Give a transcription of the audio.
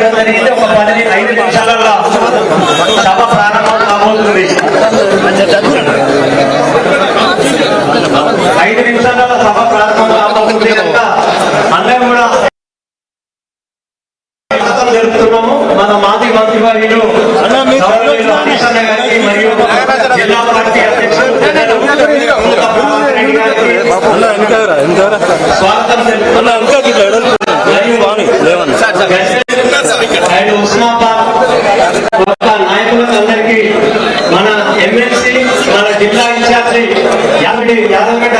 ఇవ్వడం జరిగింది. ఒక 5 నిమిషాలలో సభ ప్రారంభం కాబోతుంది. 5 నిమిషాలలో సభ ప్రారంభం కాబోతుంది కనుక అందరం కూడా జరుపుతున్నాము. మన మాజీ మంత్రివర్యులు గారికి మరియు జిల్లా పార్టీ అధ్యక్షుడు స్వాగతం ఉస్మాబాద్ నాయకులకు అందరికీ మన ఎమ్మెల్సీ మన జిల్లా ఇన్ఛార్జి యాదవ్ గడ్డ